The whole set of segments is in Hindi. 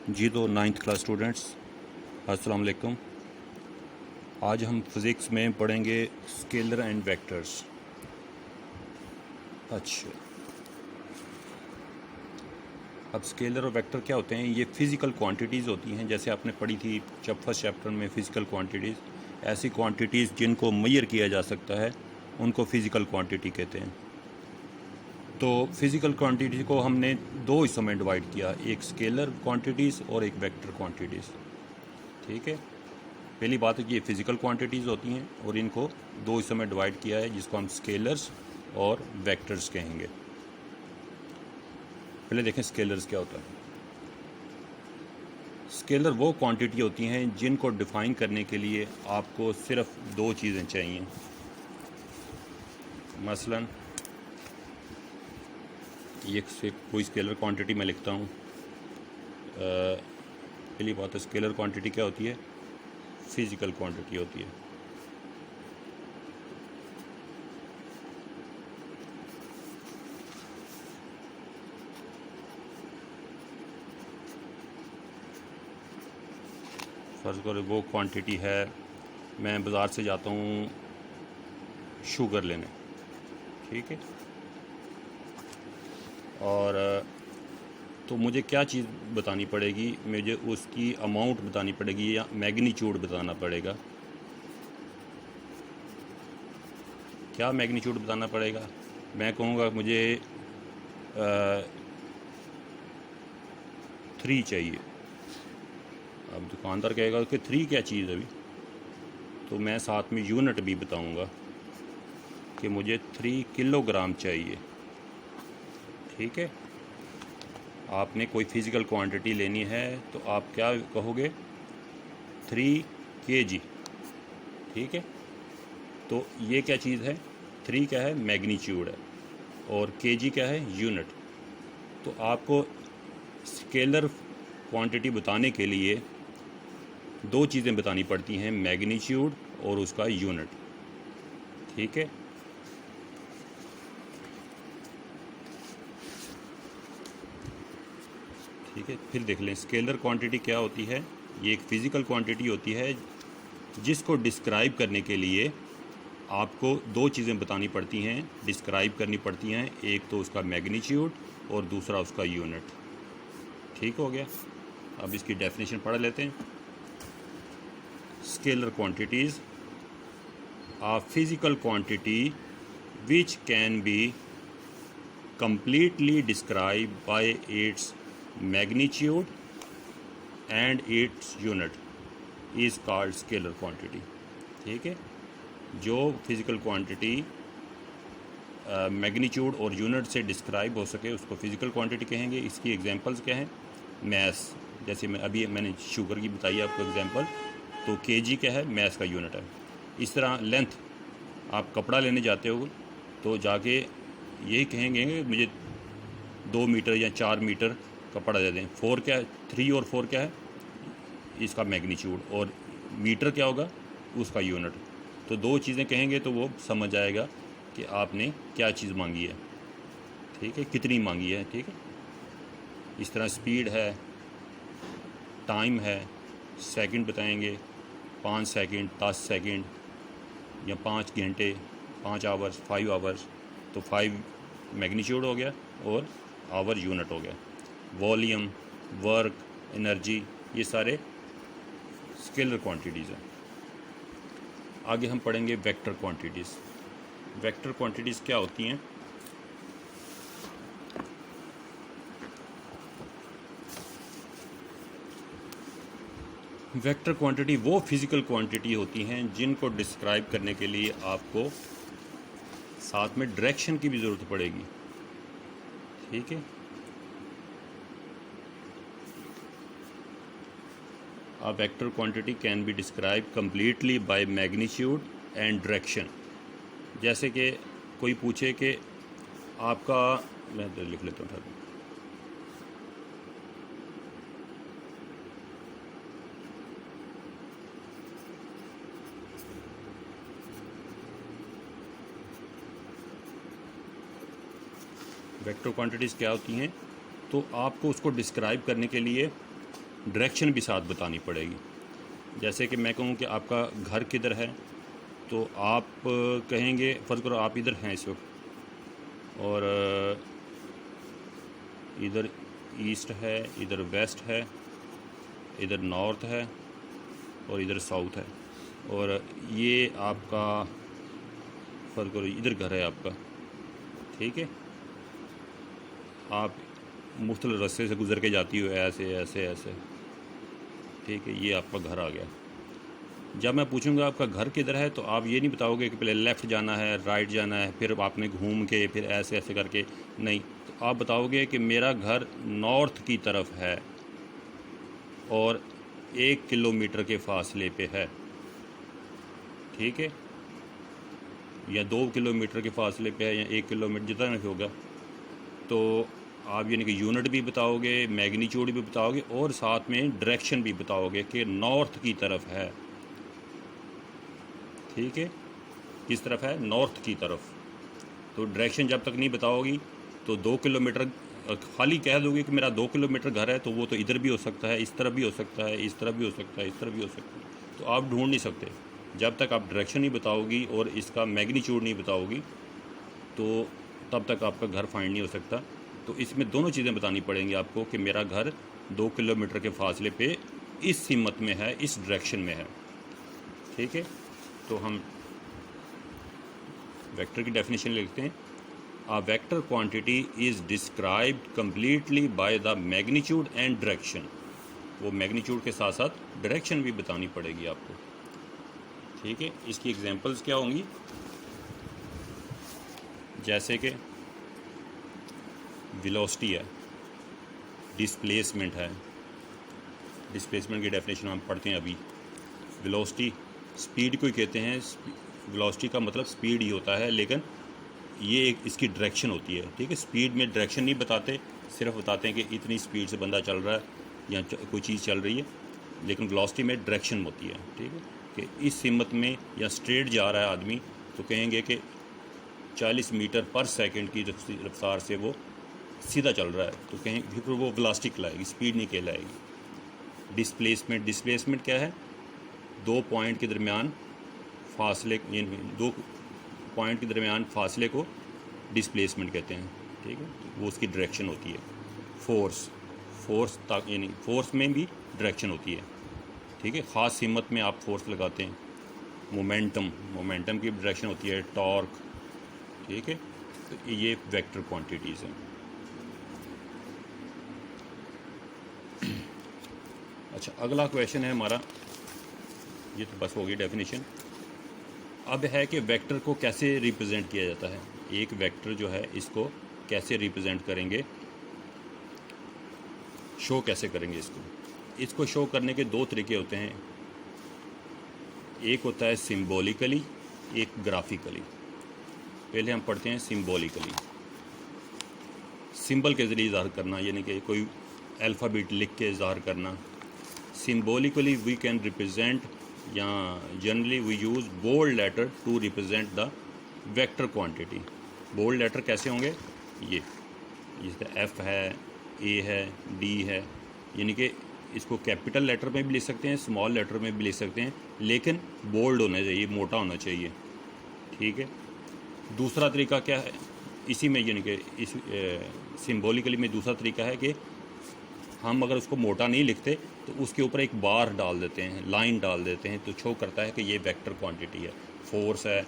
जी तो नाइन्थ क्लास स्टूडेंट्स, अस्सलाम वालेकुम। आज हम फिज़िक्स में पढ़ेंगे स्केलर एंड वेक्टर्स। अच्छा, अब स्केलर और वेक्टर क्या होते हैं? ये फ़िज़िकल क्वांटिटीज़ होती हैं। जैसे आपने पढ़ी थी जब फर्स्ट चैप्टर में फ़िज़िकल क्वांटिटीज़, ऐसी क्वांटिटीज़ जिनको मेजर किया जा सकता है उनको फ़िज़िकल क्वांटिटी कहते हैं। तो फ़िज़िकल क्वांटिटी को हमने दो हिस्सों में डिवाइड किया, एक स्केलर क्वांटिटीज़ और एक वेक्टर क्वांटिटीज़। ठीक है, पहली बात है कि ये फ़िज़िकल क्वांटिटीज़ होती हैं और इनको दो हिस्सों में डिवाइड किया है जिसको हम स्केलर्स और वेक्टर्स कहेंगे। पहले देखें स्केलर्स क्या होता है। स्केलर वो क्वांटिटी होती हैं जिनको डिफ़ाइन करने के लिए आपको सिर्फ दो चीज़ें चाहिए। मसलन ये कोई स्केलर क्वांटिटी मैं लिखता हूँ। पहली बात है स्केलर क्वांटिटी क्या होती है? फ़िज़िकल क्वांटिटी होती है। फ़र्ज़ करो वो क्वांटिटी है, मैं बाज़ार से जाता हूँ शुगर लेने, ठीक है, और तो मुझे क्या चीज़ बतानी पड़ेगी? मुझे उसकी अमाउंट बतानी पड़ेगी या मैग्नीट्यूड बताना पड़ेगा? क्या मैग्नीट्यूड बताना पड़ेगा? मैं कहूँगा मुझे 3 चाहिए। अब दुकानदार कहेगा कि 3 क्या चीज़ है अभी, तो मैं साथ में यूनिट भी बताऊँगा कि मुझे 3 किलोग्राम चाहिए। ठीक है, आपने कोई फ़िज़िकल क्वांटिटी लेनी है तो आप क्या कहोगे? 3 kg। ठीक है, तो ये क्या चीज़ है? 3 क्या है? मैग्नीट्यूड है, और kg क्या है? यूनिट। तो आपको स्केलर क्वांटिटी बताने के लिए दो चीज़ें बतानी पड़ती हैं, मैग्नीट्यूड और उसका यूनिट। ठीक है, ठीक है, फिर देख लें स्केलर क्वांटिटी क्या होती है। ये एक फ़िज़िकल क्वांटिटी होती है जिसको डिस्क्राइब करने के लिए आपको दो चीज़ें बतानी पड़ती हैं, डिस्क्राइब करनी पड़ती हैं। एक तो उसका मैग्नीट्यूड और दूसरा उसका यूनिट। ठीक हो गया, अब इसकी डेफिनेशन पढ़ लेते हैं। Scalar quantities are physical quantity which can be completely described by its magnitude and its unit is called scalar quantity। ठीक है, जो फिज़िकल क्वांटिटी मैग्नीट्यूड और यूनिट से डिस्क्राइब हो सके उसको फ़िज़िकल क्वांटिटी कहेंगे। इसकी एग्जांपल्स क्या हैं? मैस, जैसे मैंने शुगर की बताई आपको एग्जांपल, तो केजी क्या है? मैस का यूनिट है। इस तरह लेंथ, आप कपड़ा लेने जाते हो तो जाके यही कहेंगे कि मुझे 2 मीटर या 4 मीटर कपड़ा दे दें। 4 क्या है? 3 और 4 क्या है? इसका मैग्नीट्यूड, और मीटर क्या होगा? उसका यूनिट। तो दो चीज़ें कहेंगे तो वो समझ आएगा कि आपने क्या चीज़ मांगी है। ठीक है, कितनी मांगी है। ठीक है, इस तरह स्पीड है, टाइम है, सेकंड बताएंगे, 5 सेकंड, 10 सेकंड या 5 घंटे, 5 आवर्स, 5 आवर्स। तो 5 मैग्नीट्यूड हो गया और आवर यूनिट हो गया। वॉल्यूम, वर्क, एनर्जी, ये सारे स्केलर क्वांटिटीज़ हैं। आगे हम पढ़ेंगे वेक्टर क्वांटिटीज़। वेक्टर क्वांटिटीज़ क्या होती हैं? वेक्टर क्वांटिटी वो फिज़िकल क्वांटिटी होती हैं जिनको डिस्क्राइब करने के लिए आपको साथ में डायरेक्शन की भी ज़रूरत पड़ेगी। ठीक है, a vector quantity can be described completely by magnitude and direction। जैसे कि कोई पूछे कि आपका, मैं तो लिख लेता हूँ, वेक्टर क्वांटिटीज़ क्या होती हैं, तो आपको उसको डिस्क्राइब करने के लिए डायरेक्शन भी साथ बतानी पड़ेगी। जैसे कि मैं कहूँ कि आपका घर किधर है, तो आप कहेंगे, फ़र्ज़ करो आप इधर हैं इस वक्त, और इधर ईस्ट है, इधर वेस्ट है, इधर नॉर्थ है और इधर साउथ है, और ये आपका फ़र्ज़ करो इधर घर है आपका, ठीक है। आप मुख्तलिफ़ रास्ते से गुज़र के जाती हो, ऐसे ऐसे ऐसे, ठीक है। ये आपका घर आ गया। जब मैं पूछूंगा आपका घर किधर है, तो आप ये नहीं बताओगे कि पहले लेफ़्ट जाना है, राइट जाना है, फिर आपने घूम के फिर ऐसे ऐसे करके, नहीं। तो आप बताओगे कि मेरा घर नॉर्थ की तरफ है और 1 किलोमीटर के फासले पे है, ठीक है, या 2 किलोमीटर के फासले पे है, या 1 किलोमीटर, जितना भी होगा। तो आप यानी कि यूनिट भी बताओगे, मैग्नीट्यूड भी बताओगे, और साथ में डायरेक्शन भी बताओगे कि नॉर्थ की तरफ है, ठीक है। किस तरफ है? नॉर्थ की तरफ। तो डायरेक्शन जब तक नहीं बताओगी तो 2 किलोमीटर खाली कह दोगे कि मेरा 2 किलोमीटर घर है, तो वो तो इधर भी हो सकता है, इस तरफ भी हो सकता है, इस तरफ भी हो सकता है, इस तरफ भी हो सकता है। तो आप ढूंढ नहीं सकते जब तक आप डायरेक्शन नहीं बताओगी और इसका मैग्नीट्यूड नहीं बताओगी, तो तब तक आपका घर फाइंड नहीं हो सकता। तो इसमें दोनों चीज़ें बतानी पड़ेंगी आपको कि मेरा घर 2 किलोमीटर के फासले पे इस सीमत में है, इस डायरेक्शन में है, ठीक है। तो हम वेक्टर की डेफिनेशन लिखते हैं। A vector quantity is described completely by the magnitude and direction। वो मैग्नीट्यूड के साथ साथ डायरेक्शन भी बतानी पड़ेगी आपको, ठीक है। इसकी एग्जांपल्स क्या होंगी? जैसे कि वेलोसिटी है, डिस्प्लेसमेंट है। डिस्प्लेसमेंट की डेफिनेशन हम पढ़ते हैं अभी। वेलोसिटी स्पीड को ही कहते हैं। वेलोसिटी का मतलब स्पीड ही होता है, लेकिन ये एक इसकी डायरेक्शन होती है, ठीक है। स्पीड में डायरेक्शन नहीं बताते, सिर्फ बताते हैं कि इतनी स्पीड से बंदा चल रहा है या कोई चीज़ चल रही है, लेकिन वेलोसिटी में डायरेक्शन होती है, ठीक है। कि इस सीमत में या स्ट्रेट जा रहा है आदमी, तो कहेंगे कि 40 मीटर पर सेकंड की रफ्तार से वो सीधा चल रहा है, तो कहें फिर वो वेलोसिटी कहलाएगी, स्पीड नहीं कहलाएगी। डिस्प्लेसमेंट क्या है? 2 पॉइंट के दरमियान फासले, यानी 2 पॉइंट के दरमियान फासले को डिस्प्लेसमेंट कहते हैं, ठीक है। वो उसकी डायरेक्शन होती है। फोर्स तक, यानी फोर्स में भी डायरेक्शन होती है, ठीक है। ख़ास सीमत में आप फोर्स लगाते हैं। मोमेंटम की डायरेक्शन होती है। टॉर्क, ठीक है। तो ये वेक्टर क्वांटिटीज़ हैं। अच्छा, अगला क्वेश्चन है हमारा, ये तो बस हो गई डेफिनेशन। अब है कि वेक्टर को कैसे रिप्रेजेंट किया जाता है। एक वेक्टर जो है इसको कैसे रिप्रेजेंट करेंगे, शो कैसे करेंगे इसको शो करने के 2 तरीके होते हैं। एक होता है सिंबॉलिकली, एक ग्राफिकली। पहले हम पढ़ते हैं सिंबॉलिकली। सिंबल के ज़रिए इज़हार करना, यानी कि कोई अल्फ़ाबेट लिख के इज़हार करना। सिंबॉलिकली वी कैन रिप्रेजेंट, या generally we use bold letter to represent the vector quantity. Bold letter कैसे होंगे? ये जैसे एफ़ है, ए है, डी है, यानी कि इसको कैपिटल लेटर में भी लिख सकते हैं, स्मॉल लेटर में भी लिख सकते हैं, लेकिन बोल्ड होना चाहिए, मोटा होना चाहिए, ठीक है। दूसरा तरीका क्या है इसी में, यानी कि इस सिंबॉलिकली में दूसरा तरीका है कि हम अगर उसको मोटा नहीं लिखते तो उसके ऊपर एक बार डाल देते हैं, लाइन डाल देते हैं, तो शो करता है कि ये वेक्टर क्वांटिटी है। फोर्स है,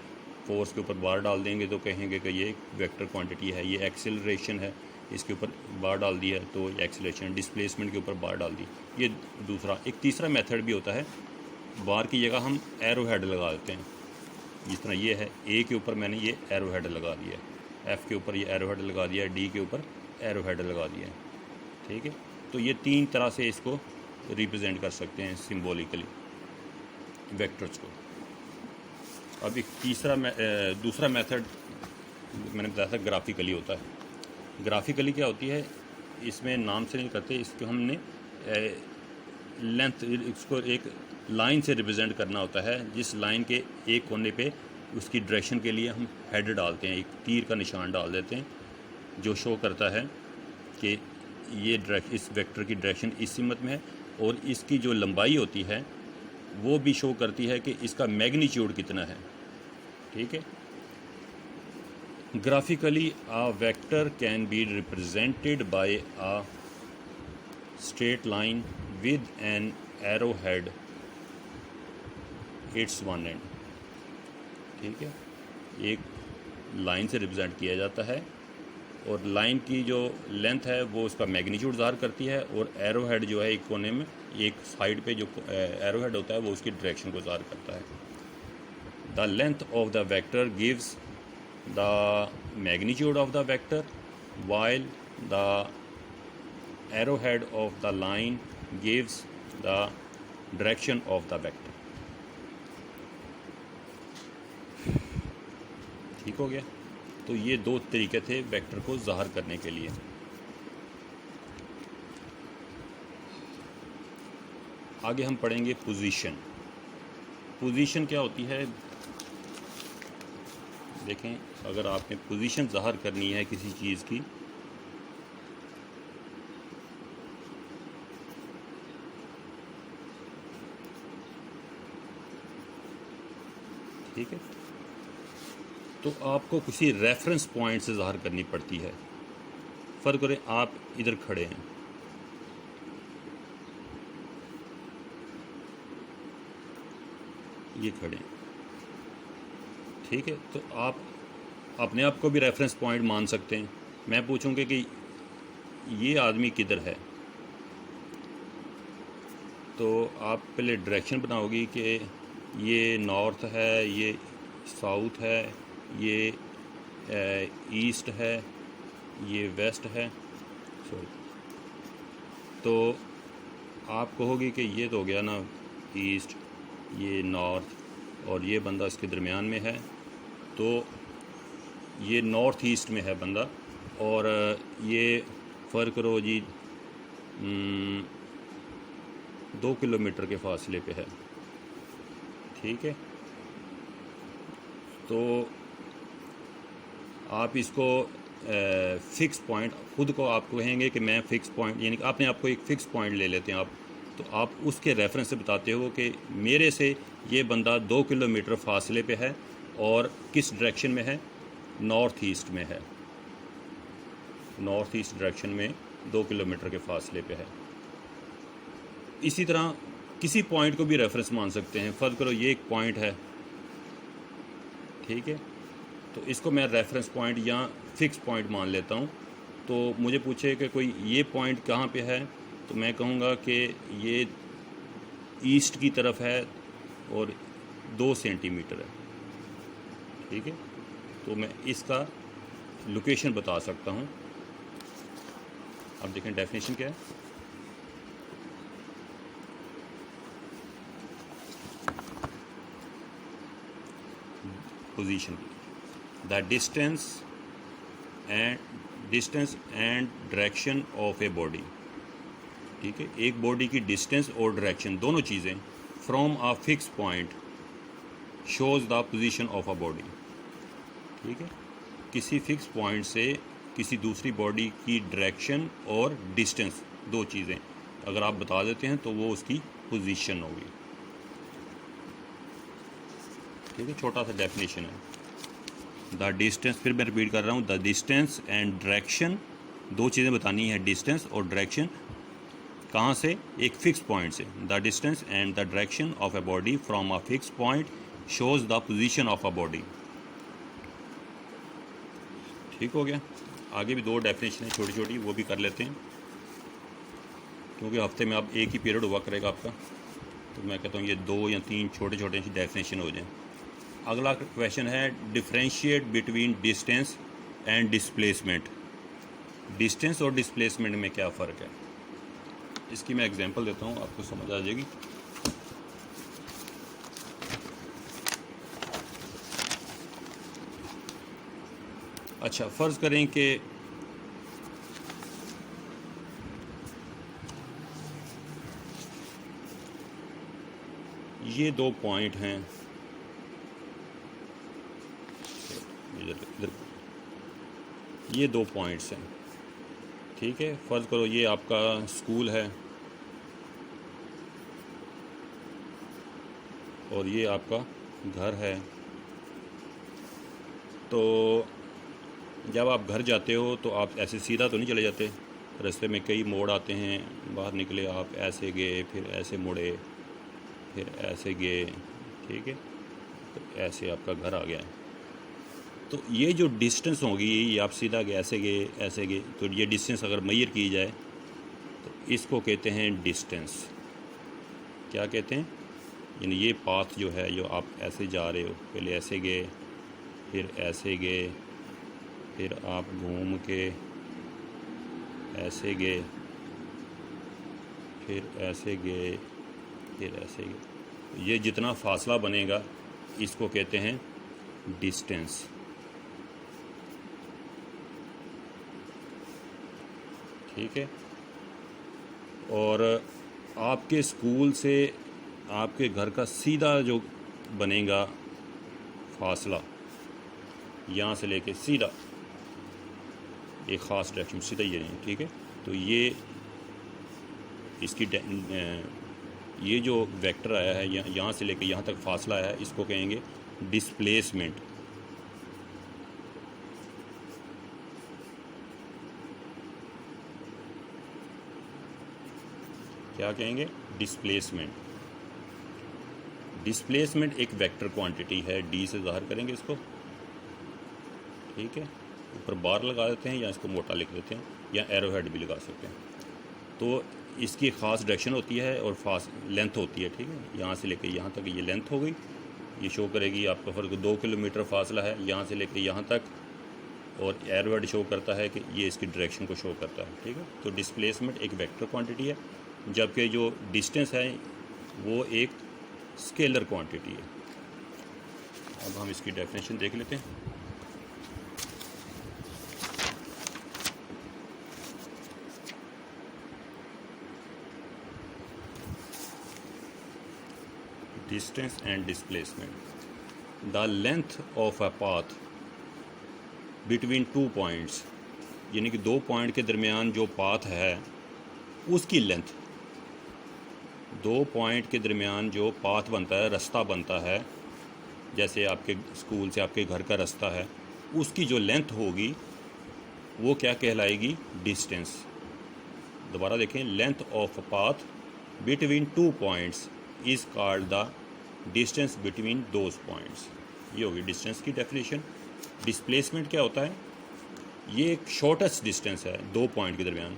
फोर्स के ऊपर बार डाल देंगे तो कहेंगे कि ये वेक्टर क्वांटिटी है। ये एक्सेलरेशन है, इसके ऊपर बार डाल दिया तो ये एक्सेलरेशन। डिस्प्लेसमेंट के ऊपर बार डाल दी, ये दूसरा। एक तीसरा मेथड भी होता है, बार की जगह हम एरो हेड लगा देते हैं। जिस तरह ये है, ए के ऊपर मैंने ये एरो हेड लगा दिया है, एफ़ के ऊपर ये एरो हेड लगा दिया है, डी के ऊपर एरो हेड लगा दिया है, ठीक है। तो ये 3 तरह से इसको रिप्रेजेंट कर सकते हैं सिंबॉलिकली वेक्टर्स को। अब एक दूसरा मेथड मैंने बताया था, ग्राफिकली होता है। ग्राफिकली क्या होती है, इसमें नाम से नहीं करते, इसको हमने लेंथ, इसको एक लाइन से रिप्रेजेंट करना होता है, जिस लाइन के एक कोने पे उसकी डायरेक्शन के लिए हम हेड डालते हैं, एक तीर का निशान डाल देते हैं, जो शो करता है कि ये इस वेक्टर की डायरेक्शन इस सीमत में है और इसकी जो लंबाई होती है वो भी शो करती है कि इसका मैग्नीट्यूड कितना है। ठीक है, graphically a vector can be represented by a straight line with an arrow head it's one and. ठीक है, एक लाइन से रिप्रेजेंट किया जाता है और लाइन की जो लेंथ है वो उसका मैग्नीट्यूड ज़ाहिर करती है, और एरो हेड जो है एक कोने में, एक साइड पे जो एरो हेड होता है वो उसकी डायरेक्शन को ज़ाहिर करता है। The length of the vector gives the magnitude of the vector while the arrowhead of the line gives the direction of the vector। ठीक हो गया। तो ये दो तरीके थे वेक्टर को ज़ाहिर करने के लिए। आगे हम पढ़ेंगे पोजीशन। पोजीशन क्या होती है? देखें, अगर आपने पोजीशन ज़ाहिर करनी है किसी चीज़ की, ठीक है, तो आपको किसी रेफरेंस पॉइंट से ज़ाहिर करनी पड़ती है। फ़र्ज़ करें आप इधर खड़े हैं, ये खड़े हैं, ठीक है, तो आप अपने आप को भी रेफरेंस पॉइंट मान सकते हैं। मैं पूछूंगा कि ये आदमी किधर है, तो आप पहले डायरेक्शन बनाओगी कि ये नॉर्थ है, ये साउथ है, ये ईस्ट है, ये वेस्ट है, सॉरी, तो आप कहोगे कि ये तो हो गया ना ईस्ट, ये नॉर्थ, और ये बंदा इसके दरमियान में है, तो ये नॉर्थ ईस्ट में है बंदा, और ये फ़र्क करो जी 2 किलोमीटर के फासले पे है। ठीक है, तो आप इसको फ़िक्स पॉइंट, ख़ुद को आप कहेंगे कि मैं फ़िक्स पॉइंट, यानी कि आपने आपको एक फ़िक्स पॉइंट ले लेते हैं आप, तो आप उसके रेफरेंस से बताते हो कि मेरे से ये बंदा 2 किलोमीटर फासले पे है और किस डायरेक्शन में है, नॉर्थ ईस्ट में है, नॉर्थ ईस्ट डायरेक्शन में 2 किलोमीटर के फासले पे है। इसी तरह किसी पॉइंट को भी रेफरेंस मान सकते हैं। फ़र्ज़ करो ये एक पॉइंट है, ठीक है, तो इसको मैं रेफरेंस पॉइंट या फ़िक्स पॉइंट मान लेता हूँ। तो मुझे पूछे कि कोई ये पॉइंट कहाँ पे है, तो मैं कहूँगा कि ये ईस्ट की तरफ है और 2 सेंटीमीटर है। ठीक है, तो मैं इसका लोकेशन बता सकता हूँ। अब देखें डेफिनेशन क्या है। Position, the distance and direction of a body. ठीक है, एक बॉडी की डिस्टेंस और डायरेक्शन दोनों चीज़ें from a fix point shows the position of a body. ठीक है, किसी फिक्स पॉइंट से किसी दूसरी बॉडी की डायरेक्शन और डिस्टेंस, दो चीज़ें अगर आप बता देते हैं तो वो उसकी पोजीशन होगी। ठीक है, छोटा सा डेफिनेशन है। द डिस्टेंस, फिर मैं रिपीट कर रहा हूँ, द डिस्टेंस एंड डायरेक्शन, दो चीज़ें बतानी है, डिस्टेंस और डायरेक्शन, कहाँ से, एक फिक्स पॉइंट से। The distance and the direction of a body from a fix point shows the position of a body. ठीक हो गया। आगे भी दो डेफिनेशन है छोटी छोटी, वो भी कर लेते हैं, क्योंकि हफ्ते में आप एक ही पीरियड हुआ करेगा आपका, तो मैं कहता हूँ ये 2 या 3 छोटे छोटे डेफिनेशन हो जाएं। अगला क्वेश्चन है, differentiate between distance and displacement. Distance और डिस्प्लेसमेंट में क्या फ़र्क है, इसकी मैं एग्जांपल देता हूँ, आपको समझ आ जाएगी। अच्छा, फ़र्ज़ करें कि ये 2 पॉइंट हैं, इधर ये 2 पॉइंट्स हैं। ठीक है, फ़र्ज़ करो ये आपका स्कूल है और ये आपका घर है। तो जब आप घर जाते हो तो आप ऐसे सीधा तो नहीं चले जाते, रास्ते में कई मोड़ आते हैं, बाहर निकले आप ऐसे गए, फिर ऐसे मुड़े, फिर ऐसे गए, ठीक है, तो ऐसे आपका घर आ गया। तो ये जो डिस्टेंस होगी, ये आप सीधा गए, ऐसे गए, तो ये डिस्टेंस अगर मेजर की जाए तो इसको कहते हैं डिस्टेंस। क्या कहते हैं? यानी ये पाथ जो है, जो आप ऐसे जा रहे हो, पहले ऐसे गए, फिर ऐसे गए, फिर आप घूम के ऐसे गए, फिर ऐसे गए, फिर ऐसे गए, ये जितना फासला बनेगा इसको कहते हैं डिस्टेंस। ठीक है। और आपके स्कूल से आपके घर का सीधा जो बनेगा फासला, यहाँ से लेके सीधा एक ख़ास डायरेक्शन सीधा ये नहीं, ठीक है। तो ये इसकी ये जो वेक्टर आया है, यहाँ से लेके यहाँ तक फासला आया है, इसको कहेंगे डिस्प्लेसमेंट। क्या कहेंगे? डिस्प्लेसमेंट। डिस्प्लेसमेंट एक वेक्टर क्वांटिटी है, डी से ज़ाहिर करेंगे इसको, ठीक है। ऊपर बार लगा देते हैं या इसको मोटा लिख देते हैं, या एरो हेड भी लगा सकते हैं। तो इसकी ख़ास डायरेक्शन होती है और लेंथ होती है, ठीक है। यहाँ से लेके यहाँ तक ये लेंथ हो गई, ये शो करेगी आपका फ़र्क 2 किलोमीटर फासला है यहाँ से लेके यहाँ तक, और एरो हेड शो करता है कि ये इसकी डायरेक्शन को शो करता है, ठीक है। तो डिस्प्लेसमेंट एक वेक्टर क्वांटिटी है, जबकि जो डिस्टेंस है वो एक स्केलर क्वांटिटी है। अब हम इसकी डेफिनेशन देख लेते हैं। Distance and displacement. The length of a path between 2 points, यानी कि 2 पॉइंट के दरमियान जो पाथ है उसकी लेंथ, 2 पॉइंट के दरमियान जो पाथ बनता है, रास्ता बनता है, जैसे आपके स्कूल से आपके घर का रास्ता है, उसकी जो लेंथ होगी वो क्या कहलाएगी? डिस्टेंस। दोबारा देखें, length of a path between 2 points is called the distance between those points. ये होगी डिस्टेंस की डेफिनेशन। डिस्प्लेसमेंट क्या होता है? ये एक शॉर्टेस्ट डिस्टेंस है 2 पॉइंट के दरमियान।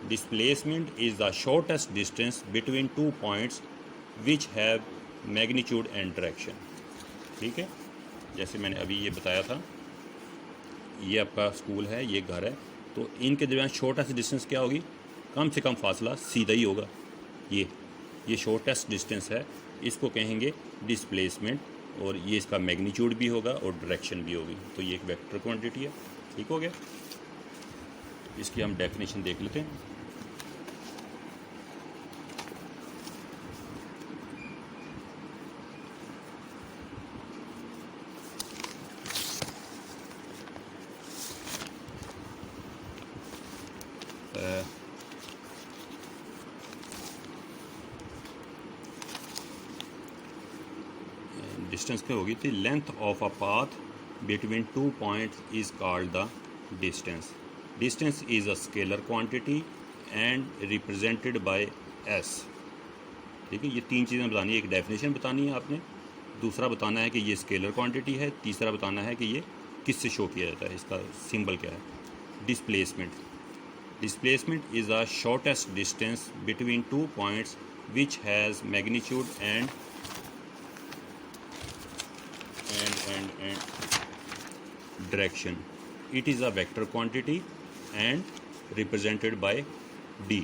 Displacement is the shortest distance between 2 points which have magnitude and direction. ठीक है, जैसे मैंने अभी ये बताया था, ये आपका स्कूल है, ये घर है, तो इनके दरमियान शॉर्टेस्ट डिस्टेंस क्या होगी? कम से कम फासला सीधा ही होगा। ये शॉर्टेस्ट डिस्टेंस है, इसको कहेंगे डिस्प्लेसमेंट, और ये इसका मैग्नीट्यूड भी होगा और डायरेक्शन भी होगी। तो ये एक वेक्टर क्वांटिटी है। ठीक हो गया। इसकी हम डेफिनेशन देख लेते हैं। डिस्टेंस क्या होगी थी? Length of a path between 2 points is called the distance. Distance is a scalar quantity and represented by S. ठीक है, ये 3 चीज़ें बतानी है। एक डेफिनेशन बतानी है आपने, दूसरा बताना है कि ये स्केलर क्वांटिटी है, तीसरा बताना है कि ये किससे शो किया जाता है, इसका सिंबल क्या है। Displacement is the shortest distance between 2 points which has magnitude and direction. It is a vector quantity and represented by D।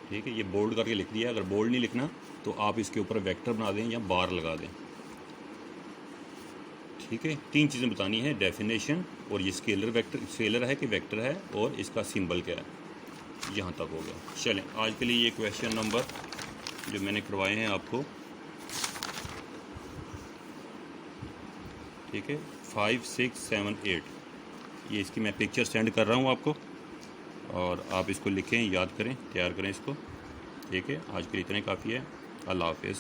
ठीक है, ये बोल्ड करके लिख दिया। अगर बोल्ड नहीं लिखना तो आप इसके ऊपर वेक्टर बना दें या बार लगा दें। ठीक है, 3 चीज़ें बतानी है, डेफिनेशन, और ये स्केलर है कि वेक्टर है, और इसका सिंबल क्या है। यहाँ तक हो गया। चलें, आज के लिए ये क्वेश्चन नंबर जो मैंने करवाए हैं आपको, ठीक है, 5, 6, 7, 8, ये इसकी मैं पिक्चर सेंड कर रहा हूँ आपको, और आप इसको लिखें, याद करें, तैयार करें इसको। ठीक है, आज के लिए इतने काफ़ी है। अल्लाह हाफ़िज़।